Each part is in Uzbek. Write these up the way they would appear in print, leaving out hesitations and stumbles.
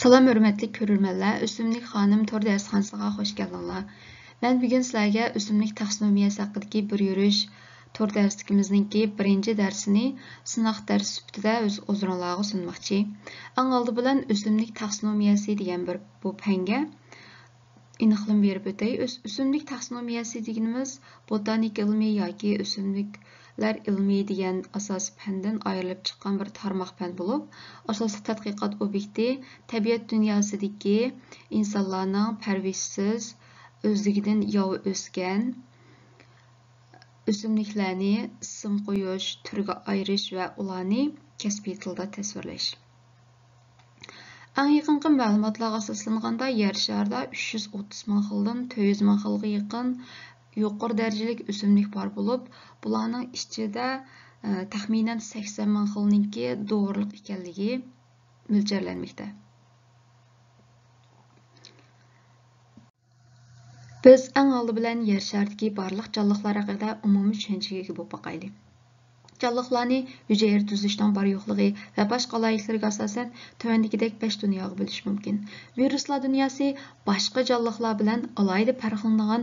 Salam hörmətli görürmənlər, Ösümlük xanım tor dərsxanasına xoş gəldinlər. Mən bugün sizlərə ösümlük taksonomiyası haqqındakı bir yürüyüş tor dərslikimizdəki birinci dərsini sınaq dərs sübtüdə öz o'zunlarga sunmoqchi. Ən aldı bilan ösümlük taksonomiyası degan bir bu fəngə aniqlik berib o'tay. Ösümlük taksonomiyası deganimiz botanik ilmi yoki ösümlüklər ilmi degan asos fəndən ayrılıb chiqqan bir tarmoq fən bo'lib, asosiy tadqiqot obyekti tabiat dunyosidagi insonlarning parvishsiz o'zligidan yovi o'sgan o'simliklarni ism qo'yish, turga ayirish va ularni kasbiy tilda tasvirlash. Eng yaqinqi ma'lumotlarga asoslanganda yer sharida 330 ming xildan 400 ming xilga yaqin yuqori darajalik o'simlik bor bo'lib, bularning ichida taxminan 80 ming xilniki doğruluq ekanligi mo'ljallanmoqda. Biz eng oldi bilan yer sharidagi barliq jonliqlar haqida umumiy tushunchaga ega bo'lib boqaylik. Jonliqlarni hujayra tuzilishining bor yo'qligi va boshqa alohidliklarga asosan tuvandagidek 5 dunyoga bo'lish mumkin. Viruslar dunyosi boshqa jonliqlar bilan alohida farqlanadigan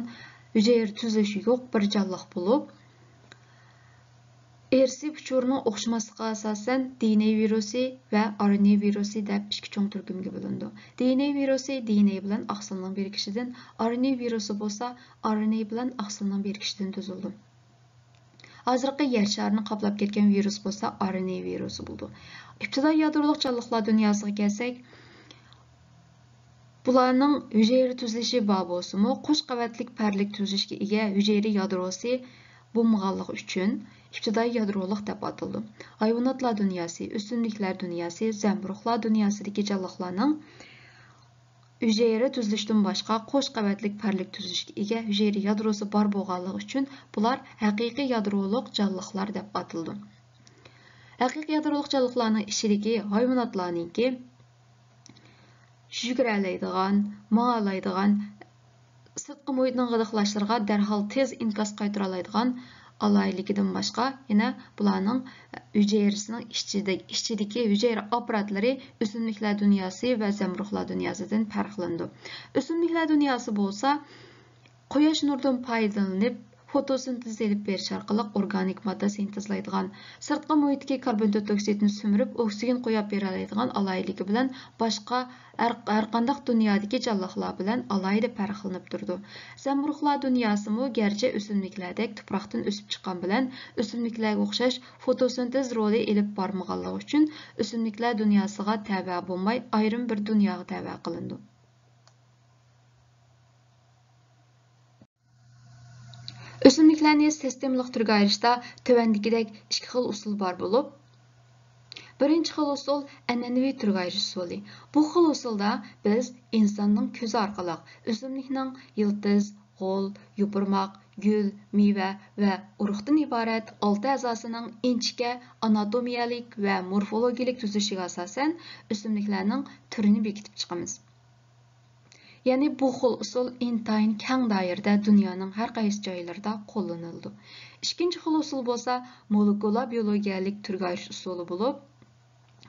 hujayra tuzilishi yo'q bir jonliq bo'lib, ersi uchurining o'xshamasligiga asosan DNA virusi va RNA virusi deb ikki cho'ng turkumga bo'lindi. DNA virusi DNA bilan aqsilning birikishidan, RNA virusi bo'lsa RNA bilan aqsilning birikishidan tuzildi. Hozirgi yer sharini qoplab ketgan virus bo'lsa RNA virusi bo'ldi. İbtidoiy yadroliq jonliqlar dunyosiga kelsak, bularning hujayra tuzilishi bor bo'lsa-mu, qo'sh qavatlik parlik tuzilishga ega hujayra yadrosi bo'lmaganligi uchun ibtidoiy yadroliq deb ataldi. Hayvonotlar dunyosi, o'simliklar dunyosi, zamburug'lar dunyosidagi jonliqlarning hujayra tuzilishidan boshqa qo'sh qavatlik parlik tuzilishga ega hujayra yadrosi bor bo'lganligi uchun bular haqiqiy yadroliq jonliqlar deb ataldi. Haqiqiy yadroliq jonliqlarning ichidagi hayvonotlarningki yuguralaydigan, ma'alaydigan, sirtqi muhitning g'idiqlashlariga darhol tez inkas qaytara oladigan alohidligidan boshqa, yana bularning hujayrasining ichidagi hujayra apparatlari o'simliklar dunyosi va zamburug'lar dunyosidan farqlanadi. O'simliklar dunyosi bo'lsa, quyosh nuridan foydalanib fotosintez elib berish orqali organik modda sintezlaydigan, sirtqi muhitdagi karbon dioksidni so'mirib oksigen qo'yib bera oladigan alohidligi bilan boshqa har qanday dunyodagi jonliqlar bilan alohida farqlanib turdi. Zamburug'lar dunyosimi garchi o'simliklardek tuproqdan o'sib chiqqan bilan o'simliklarga o'xshash fotosintez roli elib bormaganligi uchun o'simliklar dunyosiga tava bo'lmay ayrim bir dunyoga tava qilindi. O'simliklarni sistemalik turga ayirishda tuvandagidek ikki xil usul bor bo'lib, birinchi xil usul an'anaviy turga ayirish usuli. Bu xil usulda biz insonning ko'zi orqali o'simlikning yildiz, g'o'l, yupurmoq, gul, meva va urug'dan iborat 6 a'zosining inchika anatomiyalik va morfologik tuzilishiga asosan o'simliklarning turini bekitib chiqamiz. Ya'ni bu xil usul intayin keng doirada dunyoning har qaysi joylarida qo'llanildi. Ikkinchi xil usul bo'lsa molekular biologiyalik turga ayirish usuli bo'lib,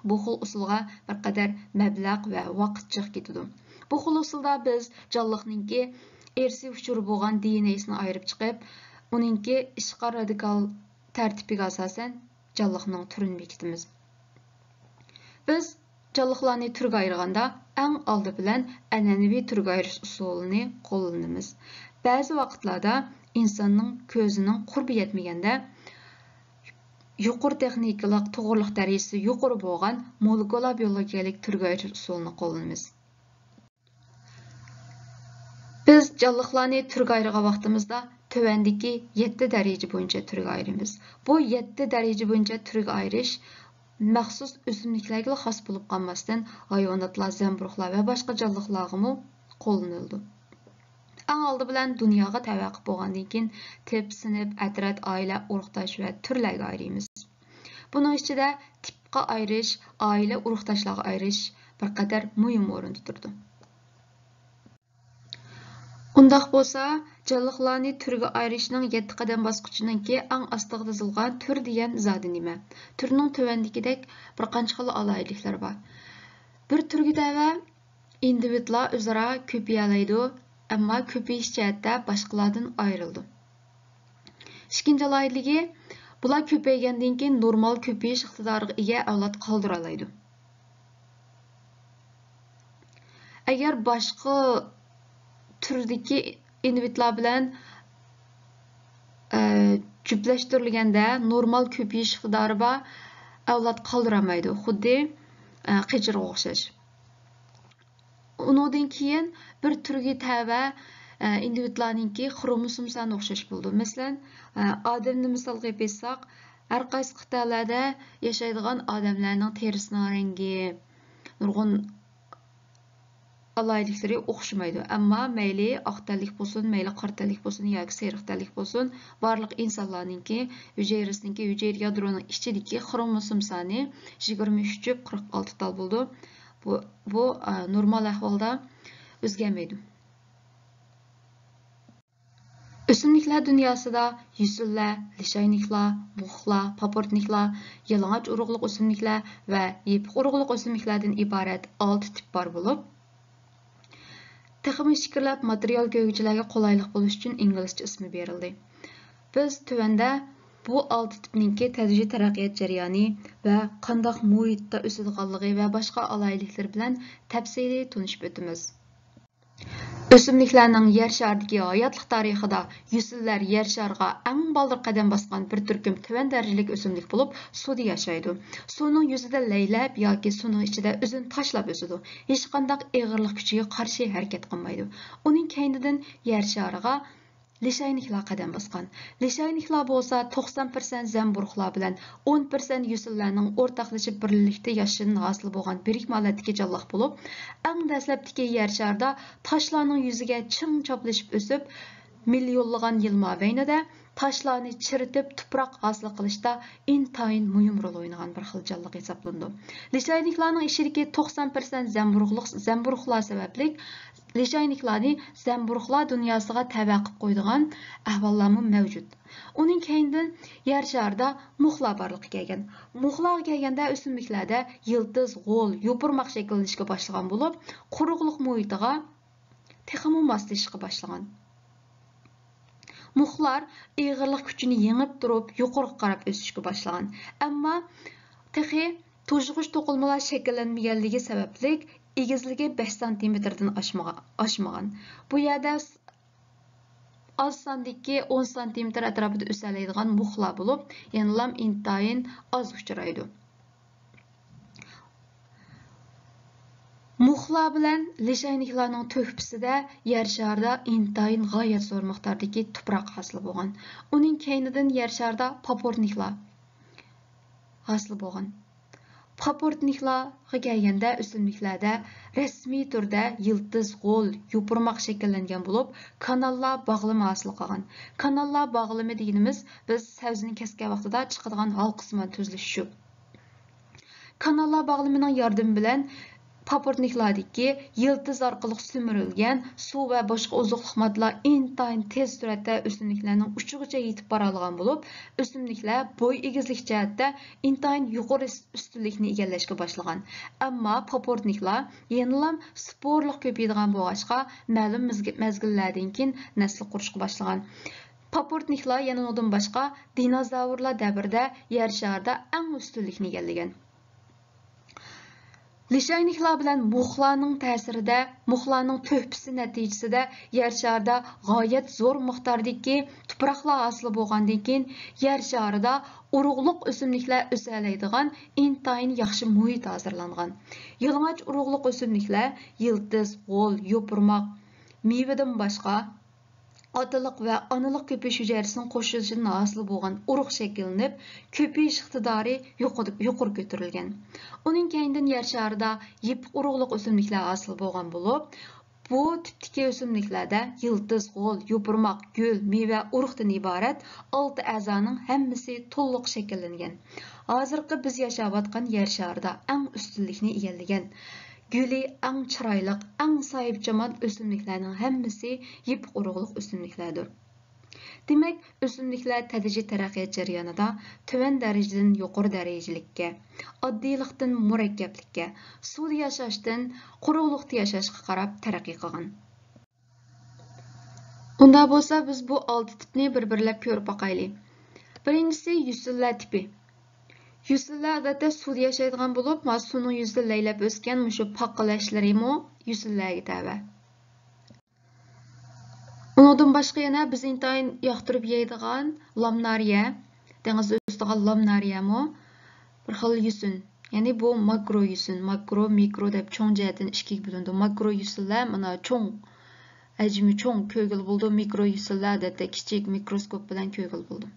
bu xil usulga bir qadar mablag' va vaqt chiq ketadi. Bu xil usulda biz jonliqningki ersi uchuri bo'lgan DNA'sini ayirib chiqib, uningki ishqa radikal tartibiga asosan jonliqning turini bekitamiz. Biz jonliqlarni turga ayirganda eng oldi bilan an'anaviy turga ayirish usulini qo'llanamiz. Ba'zi vaqtlarda insonning ko'zining qurbi yetmaganda yuqori texnikalik to'g'riliq darajasi yuqori bo'lgan molekular biologiyalik turga ayirish usulini qo'llanamiz. Biz jonliqlarni turga ayirgan vaqtimizda tuvandagi 7 daraja bo'yicha turga ayiramiz. Bu 7 daraja bo'yicha turga ayirish maxsus o'simliklarga xos bo'lib qolmasdan hayvonotlar, zamburug'lar va boshqa jonliqlarga qo'llanildi. Eng oldi bilan dunyoga tavaqqi bo'lgandan keyin tip, sinf, atrat, oila, urug'dosh va turlarga ayiramiz. Buning ichida tipga ayirish, oila, urug'doshlarga ayirish bir qadar muhim o'rinda turdi. Undaq bo'lsa, jonliqlarni turga ayirishning 7 qadam bosqichininki eng ostiga tizilgan tur degan zodi nima? Turning tuvandagidek bir qancha xil alohidliklar bor. Bir turga tava individlar o'zaro ko'payalaydi, ammo ko'payish jihatda boshqalardan ayrildi. Ikkinchi alohidligi, bular ko'paygandan keyin normal ko'payish iqtidoriga ega avlod qoldira oladi. Agar boshqa turdagi individlar bilan juplashtirilganda normal ko'payish iqtidori bor avlod qoldira olmaydi, xuddi qijirga o'xshash. Undan keyin bir turga tava individlarninki xromosom soni o'xshash bo'ldi. Masalan, odamni misol qilib aytsak, har qaysi qit'alarda yashaydigan odamlarning terisining rangi, nurg'un alohidliklari o'xshamaydi. Ammo mayli oq tanlik bo'lsin, mayli qora tanlik bo'lsin yoki sariq tanlik bo'lsin, barliq insonlarninki hujayrasiniki, hujayra yadroning ichidagi xromosom soni 23/46 tal bo'ldi. Bu normal ahvolda o'zgarmaydi. O'simliklar dunyosida yusullar, lishayniklar, muxlar, paportniklar, yalang'och urug'liq o'simliklar va yepiq urug'liq o'simliklardan iborat 6 tip bor bo'lib, texnik fikrlab material ko'rguvchilarga qulaylik bo'lish uchun inglizcha ismi berildi. Biz tuvanda bu 6 tipninki tadrijiy taraqqiyot jarayoni va qandoq muhitda o'sadiganligi va boshqa alohidliklar bilan tafsiliy tunishib o'tamiz. O'simliklarning yer sharidagi hayotlik tarixida yusullar yer shariga eng baldir qadam bosgan bir turkum tuvan darajalik o'simlik bo'lib, suvda yashaydi. Suvning yuzida laylab yoki suvning ichida o'zini tashlab o'sadi. Hech qanday og'irlik kuchiga qarshi harakat qilmaydi. Uning keynidan yer shariga lishayniklar qadam bosgan. Lishayniklar bo'lsa 90% zamburug'lar bilan 10% yusullarning o'rtaqlashib birlikda yashashi hosil bo'lgan birikma holatdagi jonliq bo'lib, eng dastlabdagi yer sharida toshlarning yuziga ching choplashib o'sib, millionlagan yil mobaynida toshlarni chiritib tuproq hosil qilishda intayin muhim rol o'ynagan bir xil jonliq hisoblandi. Lishayniklarning ichidagi 90% zamburug'lar sababli lishayniklarni zamburug'lar dunyosiga tava qilib qo'ydigan ahvollarmi mavjud. Uning keyindan yer sharida muxlar borliqqa kelgan. Muxlarga kelganda o'simliklarda yildiz, g'o'l, yopirmoq shakllanishga boshlagan bo'lib, quruqliq muhitiga texmi moslashishga boshlagan. Muxlar og'irlik kuchini yengib turib, yuqoriga qarab o'sishga boshlagan. Ammo texi to'zg'ich to'qilmalar shakllanmaganligi sababli egizligi 5 cm-dan oshmagan. Bu yerda oz sondagi 10 cm atrofida o'salaydigan muxlar bo'lib, ya'ni intayin oz uchraydi. Muxlar bilan lishayniklarning to'hpisida yer sharida intayin g'oyat zo'r miqdordagi tuproq hosil bo'lgan. Uning keynidan yer sharida paportniklar hosil bo'lgan. Paportniklarga kelganda o'simliklarda rasmiy turda yildiz, g'o'l, yopirmoq shakllangan bo'lib, kanallar bog'lama hosil qilgan. Kanallar bog'lama deganimiz biz sabzini kesgan vaqtida chiqadigan halqisman tuzilish shu. Kanallar bog'lamining yordami bilan paportniklardagi yildiz orqali simirilgan suv va boshqa oziqlik moddalar intayin tez suratda o'simliklarning uchigacha yetib bora olgan bo'lib, o'simliklar bo'y egizlik jihatda intayin yuqori ustunlikni egallashga boshlagan. Ammo paportniklar yana sporlik ko'paydigan bo'lg'achqa ma'lum mezgillardan keyin nasl qurishga boshlagan. Paportniklar yana undan boshqa dinozavrlar davrida yer sharida eng ustunlikni egallagan. Lishayniklar bilan muxlarning ta'sirida, muxlarning to'hpisi natijasida yer sharida g'oyat zo'r miqdordagi tuproqlar hosil bo'lgandan keyin yer sharida urug'liq o'simliklar o'salaydigan intayin yaxshi muhit hozirlangan. Yalang'och urug'liq o'simliklar yildiz, g'o'l, yopirmoq, mevadan boshqa otaliq va onaliq ko'payish hujayrasining qo'shilishidan hosil bo'lgan urug' shakllanib, ko'payish iqtidori yuqori ko'tarilgan. Uning keyindan yer sharida yepiq urug'liq o'simliklar hosil bo'lgan bo'lib, bu tipdagi o'simliklarda yildiz, g'o'l, yopirmoq, gul, meva, urug'dan iborat 6 a'zoning hammasi to'liq shakllangan. Hozirgi biz yashayotgan yer sharida eng ustunlikni egallagan. Guli eng chiroyli, eng sohibjamol o'simliklarning hammasi yepiq urug'liq o'simliklardir. Demek, ösümlikler tədrici tərəqqiyat jarayonida tövən dərəcədən yuqori dərəcəlikə, oddiylikdən murakkablikka, suvda yashashdan quruqlikda yashashga qarab taraqqiy qilgan. Unda bo'lsa, biz bu 6 tipni bir-birlab ko'rib boqaylik. Birinchisi yusillar tipi. Yusillar odatda suvda yashaydigan bo'lib, suvning yuzida laylab o'sgan mushu paqilashlarimi yusillarga tava. Undan boshqa yana biz intayin yoqtirib yeydigan lamnariya, dengizda o'sadigan lamnariyami bir xil yusin. Ya'ni bu makro yusin, makro, mikro deb cho'ng jihatdan ikkiga bo'lindi. Makro yusillar mana cho'ng, hajmi cho'ng ko'gil bo'ldi, mikro yusillar odatda kichik mikroskop bilan ko'gil bo'ldi.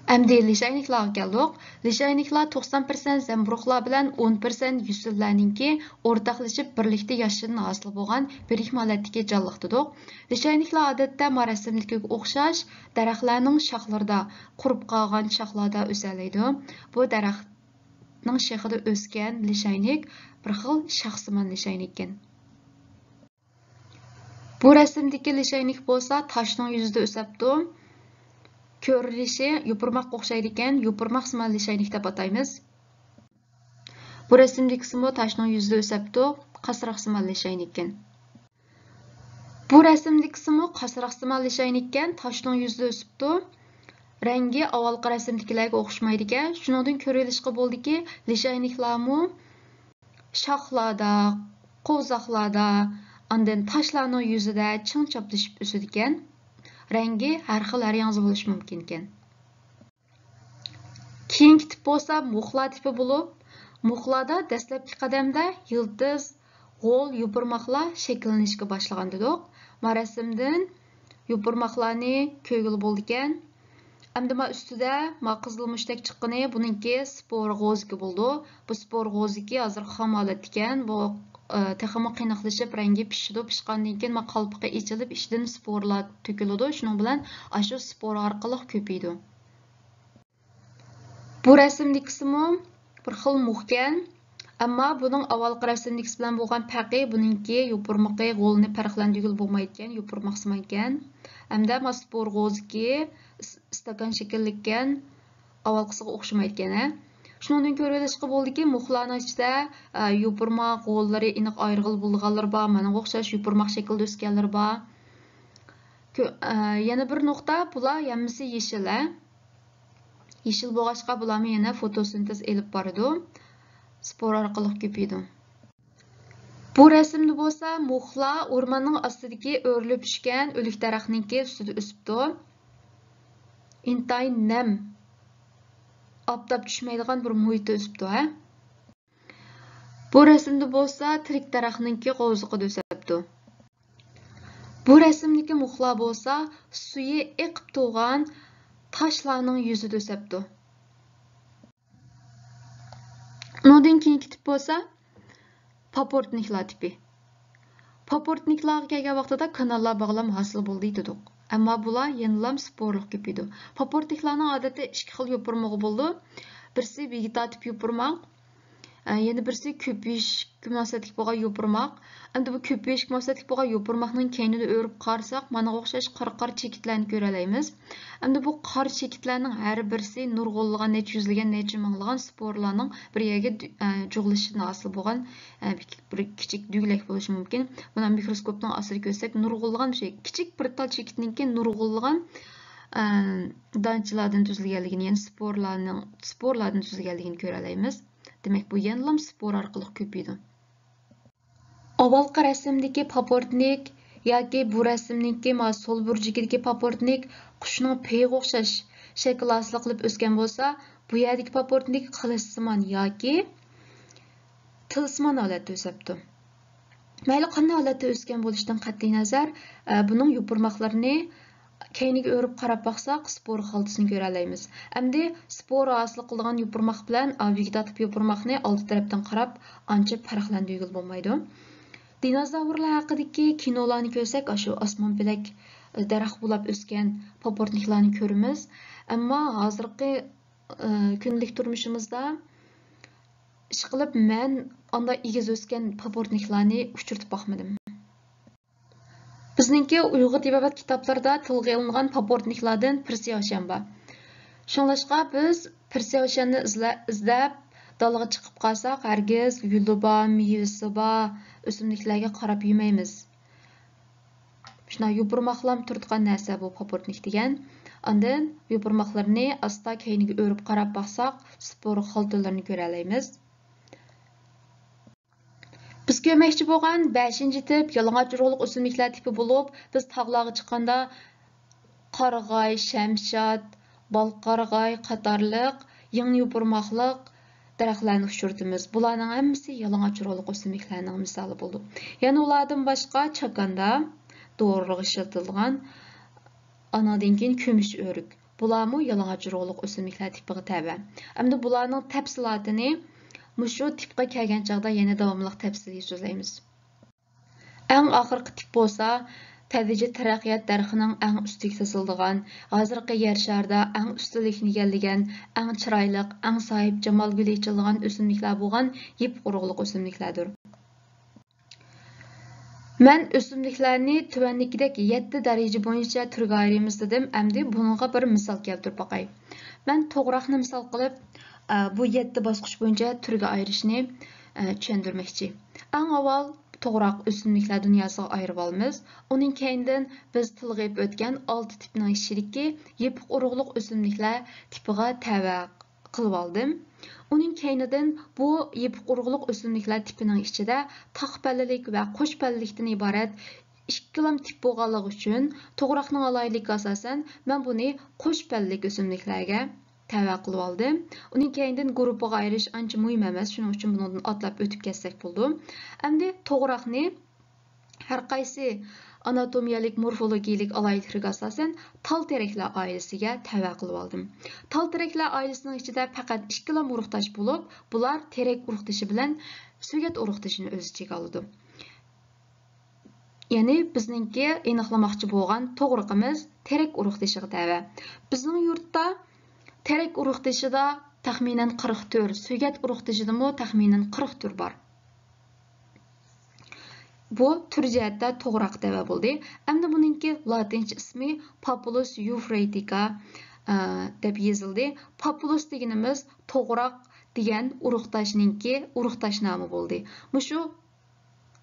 Әмді лишайникларға келдік. Лишайниклар 90% зәмбұрықлар білән 10% юсілләрніңкі ортақлышып бірлікті яшырын асыл болған бір ихмалеттіке жаллықтыдық. Лишайниклар адетті марасымдікі оқшаш дәрәқләрінің шақларда, құрып қалған шақларда өсәлейді. Бұл дәрәқнің шеқіді өскен лишайник бір қыл шақсыман лишайниккен. Бұл рәсімдікі лишайник болса taşның yüzüde өсәпті. Körülüşü yupurmaq oxşaydigan yupurmaq siman lishaynik deb ataymiz. Bu rasmdagi qismi taşning yuzida o'sabdi, qasraq siman lishaynikkan. Bu rasmdagi qismi qasraq siman lishaynikkan, taşning yuzida o'sibdi. Rangi avvalgi rasmdagilarga o'xshamaydigan. Shuningdek ko'rilishga bo'ldiki, lishayniklarmi shoxlarda, qo'zaqlarda, andan taşlarning yuzida ching choplashib o'sadigan. Rengi her xil her yangi bo'lishi mumkin ekan. Keyingi tip bo'lsa muxlar tipi bo'lib, muxlarda dastlabki qadamda yıldız, g'o'l, yupurmoqlar shakllanishga boshlagan dedik. Marasimdan yupurmoqlarni ko'gil bo'ldi ekan. Endi ustida qizil mushtaq chiqqani, buningki spor g'oziki bo'ldi. Bu spor g'oziki hozir xam holat ekan. Bu texmi qiynaqlashib rangi pishdi, pishgandan keyin qalpiqi ichilib ichidan sporlar to'kiladi. Shuning bilan shu spor orqali ko'paydi. Bu rasmdagi qismi bir xil muhkan, ammo buning avvalgi rasmdagi bilan bo'lgan farqi buningki yupurmoqi g'o'lni farqlandirib bo'lmaydigan, yupurmoqsiman ekan. Hamda spor g'oziki stakan shakllangan avvalgisiga o'xshamaydigan. Shundan ko'rilishga bo'ldiki, muxlarning ichida yupurmoq g'o'llari aniq ayrig'il bo'lganlar bor, mana o'xshash yupurmoq shaklda o'sganlar bor. Yana bir nuqta, bular hammasi yeshil. Yeshil bo'lg'achqa bularni yana fotosintez elib boradi. Spor orqali ko'paydi. Bu rasmda bo'lsa, muxlar o'rmonning ostidagi o'rilib tushgan o'lik daraxtningki ustida o'sibdi. Intayin nam Aptab tushmaydigan bir muhitda o'sibdi. Bu rasmda bo'lsa, tirik daraxtningki qo'ziqida o'sibdi. Bu rasmdagi muxlar bo'lsa, suyi eqib to'g'an toshlarning yuzida o'sibdi. Undan keyingi tip bo'lsa, paportniklar tipi. Paportniklarga kelgan vaqtida kanallar bog'lam hosil bo'ldi dedik. Ammo bular yenilam sporliq ko'paydi. Paportniklarning odatda ikki xil yupurmog'i bo'ldi. Birisi vegetativ yupurmoq, yana birisi ko'payishga munosabatli bo'lgan yupurmoq. Endi bu ko'payishga munosabatli bo'lgan yupurmoqning keynini o'rib qarsak, mana o'xshash qor chekitlarni ko'ra olamiz. Endi bu qor chekitlarning har birisi nurg'unlagan, necha yuzlagan, necha minglagan sporlarning bir yerga jug'lishidan hosil bo'lgan bir kichik duglak bo'lishi mumkin. Buni mikroskopning ostida ko'rsak, nurg'unlagan şey, kichik bir tal chekitninki nurg'unlagan danchalardan tuzilganligini, ya'ni sporlardan tuzilganligini ko'ra olamiz. Demak, bu yanılam spor orqali ko'paydi. Avvalgi rasmdagi paportnik yoki bu rasmningki sol burjigidagi paportnik qushning peyga o'xshash shakl hosil qilib o'sgan bo'lsa, bu yerdagi paportnik qilichsimon yoki tilsimon holatda o'sibdi. Mayli qanday holatda o'sgan bo'lishidan qat'iy nazar, buning yupurmoqlarini keyniga o'rib qarab baqsaq, spor xaltasini ko'ra olamiz. Endi spor hosil qilgan yupurmoq bilan vegetativ yupurmoqni oldi tarafdan qarab, ancha farqlantirib bo'lmaydi. Dinozavrlar haqidagi kinolarni ko'rsak, shu osmon bilak daraxt bo'lib o'sgan paportniklarni ko'ramiz. Ammo hozirgi kunlik turmushimizda ishqilib men anda egiz o'sgan paportniklarni uchirtib boqmadim. Bizningki Uyg'ur tibobat kitoblarida tilga olingan paportniklardan persiyoshan bor. Shunlashqa biz persiyoshanni izlab dalaga chiqib qolsak, hargiz guli bor, mevasi bor o'simliklarga qarab yemaymiz. Shuna yupurmoqlam turtgan narsa bu paportnik degan. Ondan yupurmoqlarni asta keyniga o'rib qarab baqsaq, spor xaltalarni ko'ra olamiz. Biz ko'rmoqchi bo'lgan 5-tip yalang'och urug'liq o'simliklar tipi bo'lib, biz tog'larga chiqqanda qarag'ay, shamshot, balqarg'ay qatorliq yangi yupurmoqliq daraxtlarni uchratamiz. Bularning hammasi yalang'och urug'liq o'simliklarning misoli bo'ldi. Yana ulardan boshqa chakanda doğruq işletilgan anadan keyin kömüş örük. Bularmı yalang'och urug'liq o'simliklar tipiga tabi. Endi bularning tafsilotini mushu tipga kelgan chaqda yana davomli tafsiliy so'zlaymiz. Eng oxirgi tip bo'lsa, tadriciy taraqqiyot darxining eng ustiga so'ziladigan, hozirgi yer sharida eng ustunlikni egallagan, eng chiroyli, eng sohib jamol guli ichilgan o'simliklar bo'lgan yip urug'liq o'simliklardir. Men o'simliklarni tuvandagidek 7 daraja bo'yicha turga ayiramiz dedim. Endi bunga bir misol keltirib boqay. Men to'g'roqni misol qilib, bu 7 bosqich bo'yicha turga ayirishni tushuntirmoqchi. Eng avval to'g'roq o'simliklar dunyosiga ayirib olamiz. Uning keyindan biz tilg'ib o'tgan 6 tipning ichidagi yepiq urug'liq o'simliklar tipiga tava qilib oldim. Uning keyinidan bu yepiq urug'liq o'simliklar tipining ichida taqpallilik va qo'shpallilikdan iborat ikkilam tip bo'lganligi uchun to'g'roqning alayligiga asosan men buni qo'shpallik o'simliklarga tava qilib oldim. Uning keyinidan guruhga ayirish ancha muhim emas, shuning uchun bundan atlab o'tib ketsak bo'ldi. Endi to'g'roqni har qaysi anatomiyalik, morfologiyalik alayligiga asosan tal teraklar oilasiga tava qilib oldim. Tal teraklar oilasining ichida faqat ikkala urug'dosh bo'lib, bular terak urug'doshi bilan sugat urug'doshini o'z ichiga oladi. Ya'ni bizningki aniqlamoqchi bo'lgan to'g'riqimiz terak urug'doshiga tava. Bizning yurtda terak urug'doshida taxminan 40 tur, sugat urug'doshidami taxminan 40 tur bor. Bu tür jihatda to'g'roq tava bo'ldi. Endi buningki latincha ismi Populus euphratica deb yozildi. Populus deganimiz to'g'roq degan urug'doshningki urug'dosh nomi bo'ldi. Mushu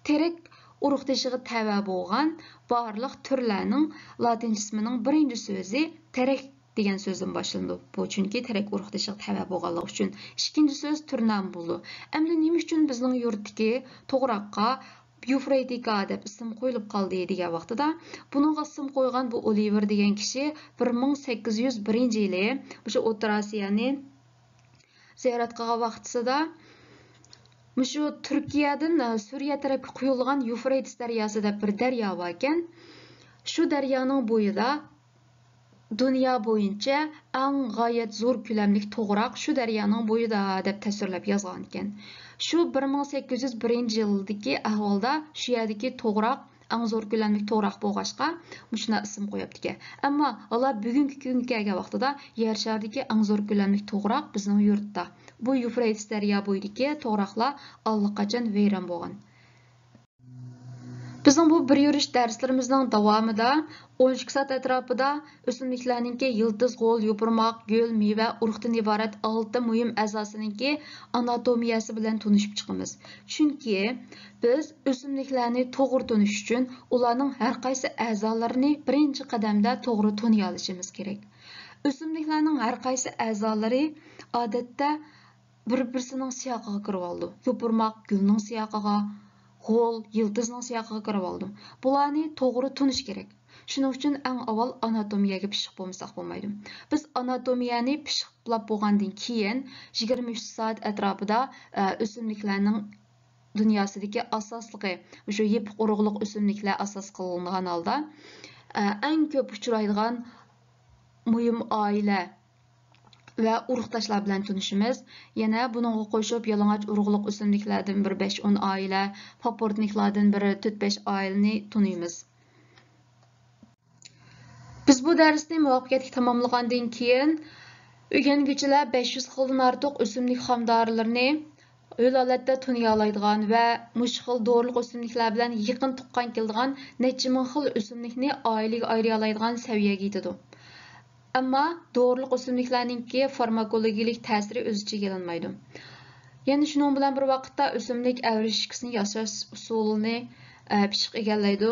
terak urug'doshiga tava bo'lgan barliq turlarning latincha ismining birinchi so'zi terak degan so'zdan boshlandi. Bu chunki terak urug'doshiga tava bo'lganligi uchun. Ikkinchi so'z tur nomi bo'ldi. Endi nima uchun bizning yurtdagi to'g'roqqa Euphratica deb ism qo'yilib qoldi degan vaqtida buningga ism qo'ygan bu Oliver degan kishi 1801-yili o'sha O'rta Osiyoni ziyorat qilgan vaqtida mushu Turkiyadan Suriya tarafga quyilgan Yufrates daryosi deb bir daryo bor ekan. Shu daryoning bo'yida dunyo bo'yicha eng g'oyat zo'r ko'lamli to'g'roq shu daryoning bo'yida deb tasvirlab yozgan ekan. Shu 1801-yildagi ahvolda shu yerdagi to'g'roq eng zo'r ko'lamli to'g'roq bo'lg'achqa shuna ism qo'yibdi ekan. Ammo ular bugungi kunga kelgan vaqtida yer shardagi eng zo'r ko'lamli to'g'roq bizning yurtda. Bu Yufrates daryo bo'yidagi to'g'roqlar allaqachon vayron bo'lgan. Bizning bu bir yurish darslarimizning davomida 12 soat atrofida o'simliklarningki yildiz, g'o'l, yupurmoq, gul, meva, urug'dan iborat 6 muhim a'zosiningki anatomiyasi bilan tanishib chiqamiz. Chunki biz o'simliklarni to'g'ri tanish uchun ularning har qaysi a'zolarini birinchi qadamda to'g'ri taniy olishimiz kerak. O'simliklarning har qaysi a'zolari odatda bir-birisining siyoqiga kirib oldi. Yupurmoq gulning siyoqiga, g'o'l, yıldızning siyoqiga kirib oldim. Bularni to'g'ri tunish kerak. Shuning uchun eng avval anatomiyaga pishiq bo'lmasak bo'lmaydi. Biz anatomiyani pishiqlab bo'lgandan keyin 23 soat atrofida o'simliklarning dunyosidagi asosligi, o'sha yepiq urug'liq o'simliklar asos qilingan holda eng ko'p uchraydigan muhim oila va urug'doshlar bilan tunishimiz. Yana buningga qo'shib yalang'och urug'liq o'simliklardan bir 5-10 oila, paportniklardan biri 4-5 oilani tunuymiz. Biz bu darsni muvaffaqiyatli tamomlagandan keyin o'rganuvchilar 500 xildan ortiq o'simlik xomdorilarini o'l holatda tuniyolaydigan va mush xil dorilik o'simliklar bilan yaqin tuqqan keladigan necha ming xil o'simlikni oilaga ayriyolaydigan saviyaga yetadi. Ammo dorilik o'simliklarningki farmakologik ta'siri o'zicha kelinmaydi. Yana shuning bilan bir vaqtda o'simlik avrishkisini yasash usulini pishiq egallaydi.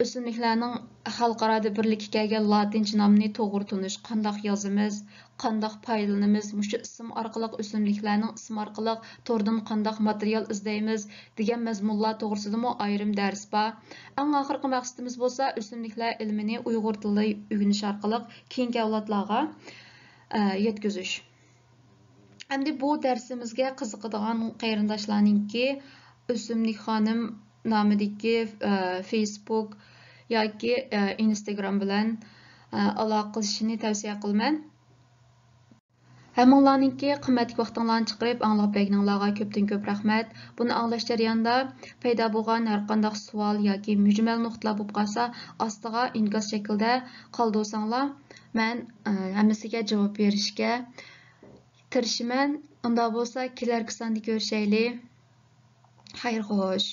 O'simliklarning xalqaro birlikka kelgan latincha nomini to'g'ri tunish, qandoq yozimiz, qandoq foydalanamiz, mushu ism orqali o'simliklarning ismi orqali tordan qandoq material izlaymiz degan mazmunlar to'g'risida ayrim dars bor. Eng oxirgi maqsadimiz bo'lsa o'simliklar ilmini Uyg'ur tilida o'rganish orqali keyingi avlodlarga yetkazish. Endi bu darsimizga qiziqadigan qarindoshlarningki o'simlik xonim nomidagi Facebook yoki Instagram bilan aloqalashishni tavsiya qilaman. Hammanglarningki qimmatli vaqtinglarni chiqarib anglab berganinglarga ko'pdan ko'p rahmat. Buni anglash jarayonida paydo bo'lgan har qanday savol yoki mujmal nuqtalar bo'lib qolsa, ostiga inkas shaklida qoldirsanglar, men hammasiga javob berishga tirishaman. Unda bo'lsa, kelarki sonda ko'rishaylik. Xayr xo'sh.